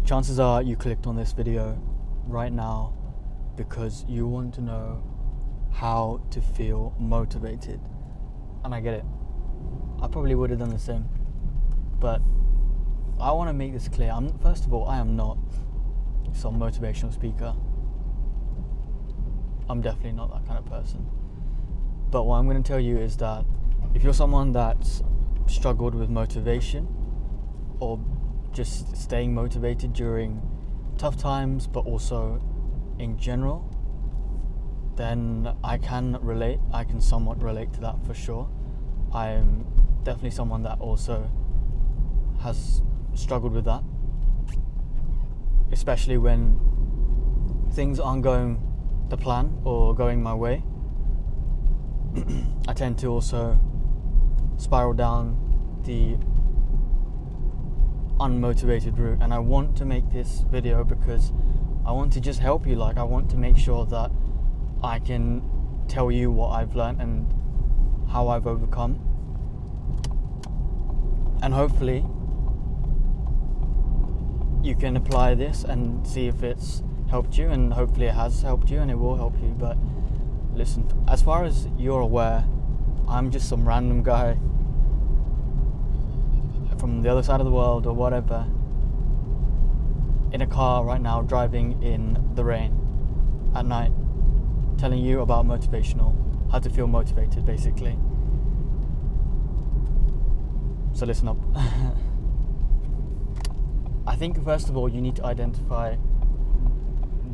Chances are you clicked on this video right now because you want to know how to feel motivated. And I get it. I probably would have done the same. But I want to make this clear. First of all, I am not some motivational speaker. I'm definitely not that kind of person. But what I'm going to tell you is that if you're someone that's struggled with motivation or just staying motivated during tough times, but also in general, then I can relate. I can somewhat relate to that for sure. I'm definitely someone that also has struggled with that, especially when things aren't going the plan or going my way. I tend to also spiral down the unmotivated route, and I want to make this video because I want to just help you. I want to make sure that I can tell you what I've learned and how I've overcome, and hopefully you can apply this and see if it's helped you, and hopefully it has helped you and it will help you. But listen, as far as you're aware, I'm just some random guy from the other side of the world or whatever, in a car right now, driving in the rain at night, telling you about how to feel motivated, basically. So listen up. I think first of all you need to identify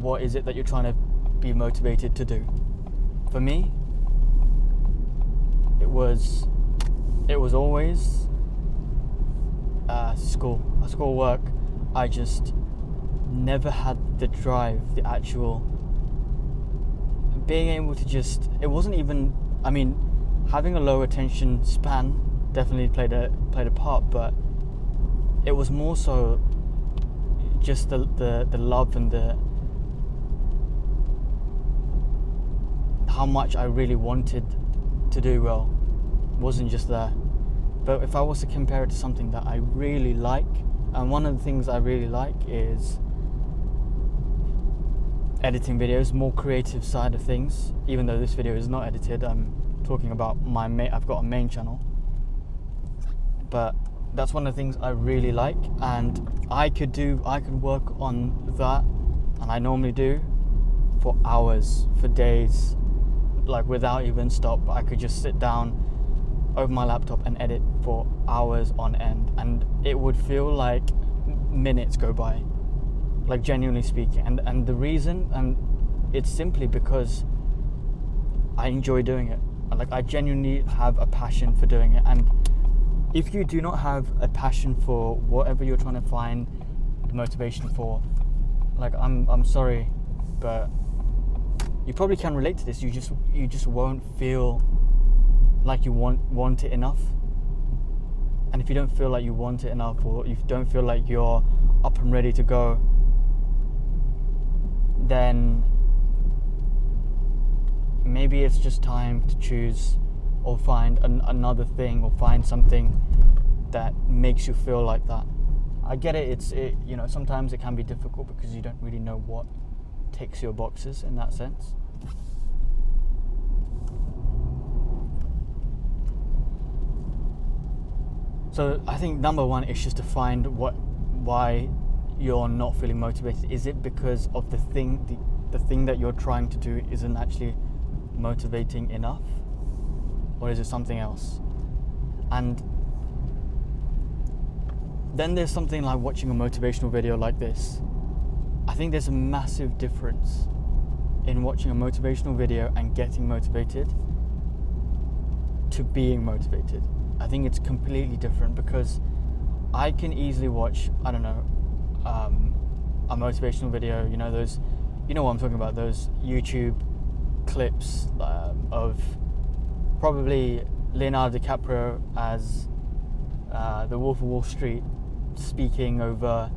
what is it that you're trying to be motivated to do. For me, it was always school work. I just never had the drive, the actual being able to just, it wasn't even, having a low attention span definitely played a part, but it was more so just the love and the how much I really wanted to do well wasn't just there. But if I was to compare it to something that I really like, and one of the things I really like is editing videos, more creative side of things. Even though this video is not edited, I'm talking about I've got a main channel. But that's one of the things I really like, and I could work on that, and I normally do, for hours, for days, without even stop. I could just sit down over my laptop and edit for hours on end, and it would feel like minutes go by, genuinely speaking. And the reason, and it's simply because I enjoy doing it. I genuinely have a passion for doing it. And if you do not have a passion for whatever you're trying to find motivation for, I'm sorry, but you probably can relate to this. You just won't feel like you want it enough. And if you don't feel like you want it enough, or you don't feel like you're up and ready to go, then maybe it's just time to choose or find another thing, or find something that makes you feel like that. I get it. Sometimes it can be difficult because you don't really know what ticks your boxes in that sense. So I think number one is just to find why you're not feeling motivated. Is it because of the thing that you're trying to do isn't actually motivating enough, or is it something else? And then there's something like watching a motivational video like this. I think there's a massive difference in watching a motivational video and getting motivated to being motivated. I think it's completely different, because I can easily watch, a motivational video, those, what I'm talking about, those YouTube clips of probably Leonardo DiCaprio as the Wolf of Wall Street speaking over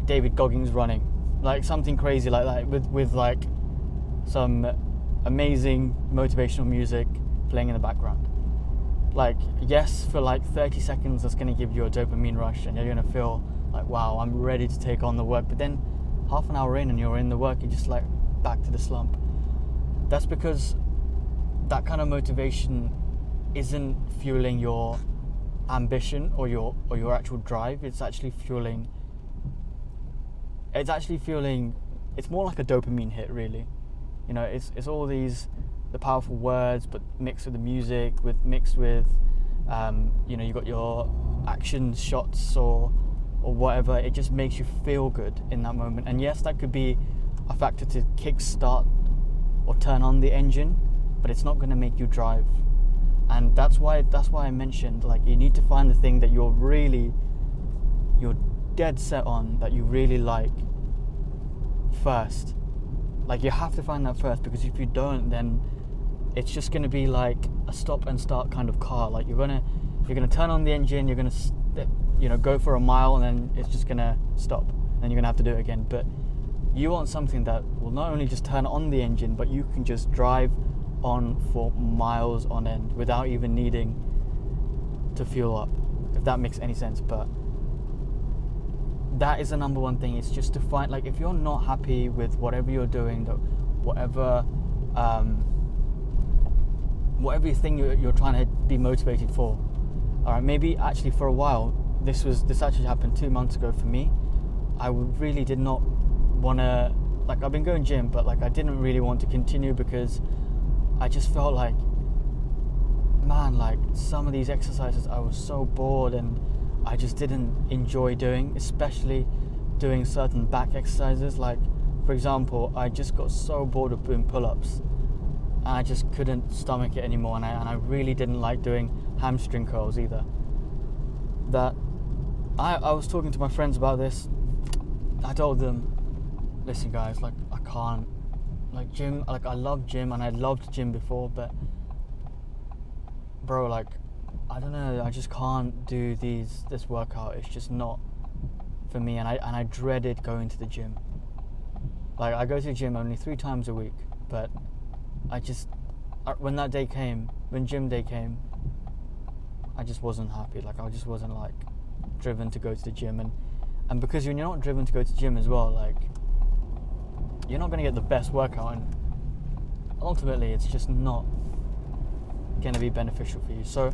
David Goggins running, something crazy like that, with some amazing motivational music playing in the background. Yes, for 30 seconds that's going to give you a dopamine rush, and you're going to feel like, wow, I'm ready to take on the work. But then half an hour in and you're in the work, you're just like back to the slump. That's because that kind of motivation isn't fueling your ambition or your actual drive. It's actually fueling, it's more like a dopamine hit, really. You know, it's all the powerful words, but mixed with the music, mixed with you know, you got your action shots or whatever. It just makes you feel good in that moment. And yes, that could be a factor to kickstart or turn on the engine, but it's not going to make you drive. And that's why I mentioned, like, you need to find the thing that you're dead set on, that you really like first. Like, you have to find that first, because if you don't, then it's just going to be like a stop and start kind of car. Like, you're gonna turn on the engine, you're gonna go for a mile, and then it's just gonna stop, and you're gonna have to do it again. But you want something that will not only just turn on the engine, but you can just drive on for miles on end without even needing to fuel up, if that makes any sense. But that is the number one thing. It's just to find, like, if you're not happy with whatever you're doing, whatever thing you're trying to be motivated for, all right, maybe actually for a while, this actually happened 2 months ago for me. I really did not want to, like, I've been going gym, but like I didn't really want to continue, because I just felt like, man, like, some of these exercises I was so bored and I just didn't enjoy doing, especially doing certain back exercises. Like, for example, I just got so bored of doing pull-ups, and I just couldn't stomach it anymore. And I really didn't like doing hamstring curls either. That I was talking to my friends about this. I told them, listen guys, like, I can't, like, gym, like, I love gym and I loved gym before, but bro, like, I don't know, I just can't do this workout. It's just not for me. And I dreaded going to the gym. Like, I go to the gym only 3 times a week, but when gym day came, I just wasn't happy. Like, I just wasn't, like, driven to go to the gym. And because when you're not driven to go to the gym as well, like, you're not going to get the best workout, and ultimately it's just not going to be beneficial for you. So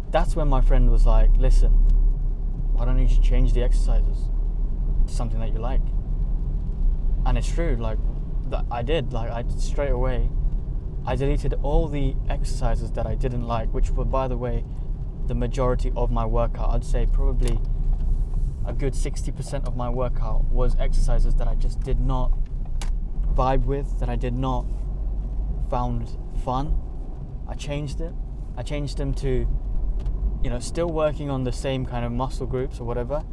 that's when my friend was like, listen, why don't you just change the exercises to something that you like? And it's true, like, that I did. Like, I straight away, I deleted all the exercises that I didn't like, which were, by the way, the majority of my workout. I'd say probably a good 60% of my workout was exercises that I just did not vibe with, that I did not found fun. I changed it. I changed them to, you know, still working on the same kind of muscle groups or whatever,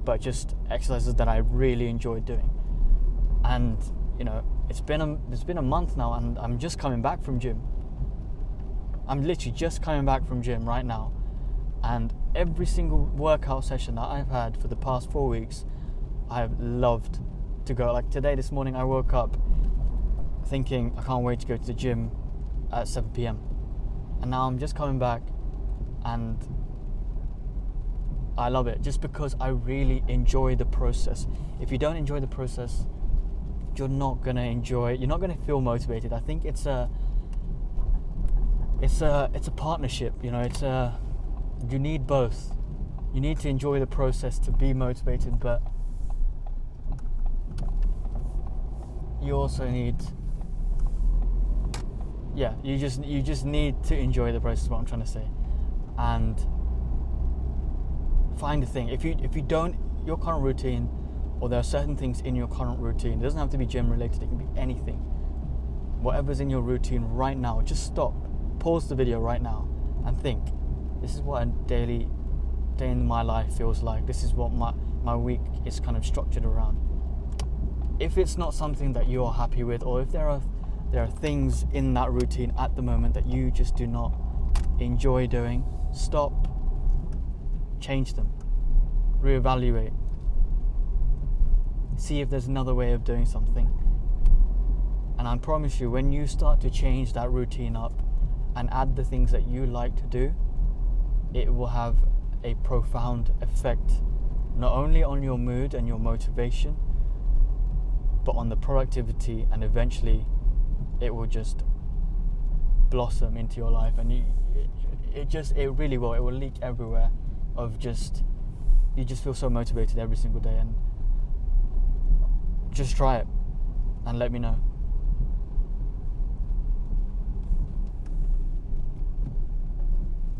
but just exercises that I really enjoyed doing. And, you know, it's been a month now, and I'm just coming back from gym. I'm literally just coming back from gym right now, and every single workout session that I've had for the past 4 weeks, I've loved to go. Like today, this morning, I woke up thinking I can't wait to go to the gym at 7 p.m. And now I'm just coming back, and I love it just because I really enjoy the process. If you don't enjoy the process, you're not going to enjoy it. You're not going to feel motivated. I think it's a partnership, you know. You need both. You need to enjoy the process to be motivated, but you also need, you just need to enjoy the process, is what I'm trying to say. And find a thing. If you don't, your current routine, or there are certain things in your current routine, it doesn't have to be gym related, it can be anything. Whatever's in your routine right now, just stop, pause the video right now and think, this is what a day in my life feels like. This is what my week is kind of structured around. If it's not something that you're happy with, or if there are things in that routine at the moment that you just do not enjoy doing, stop, change them, reevaluate, see if there's another way of doing something. And I promise you, when you start to change that routine up and add the things that you like to do, it will have a profound effect not only on your mood and your motivation, but on the productivity, and eventually it will just blossom into your life, and it really will. It will leak everywhere. You just feel so motivated every single day, and just try it and let me know.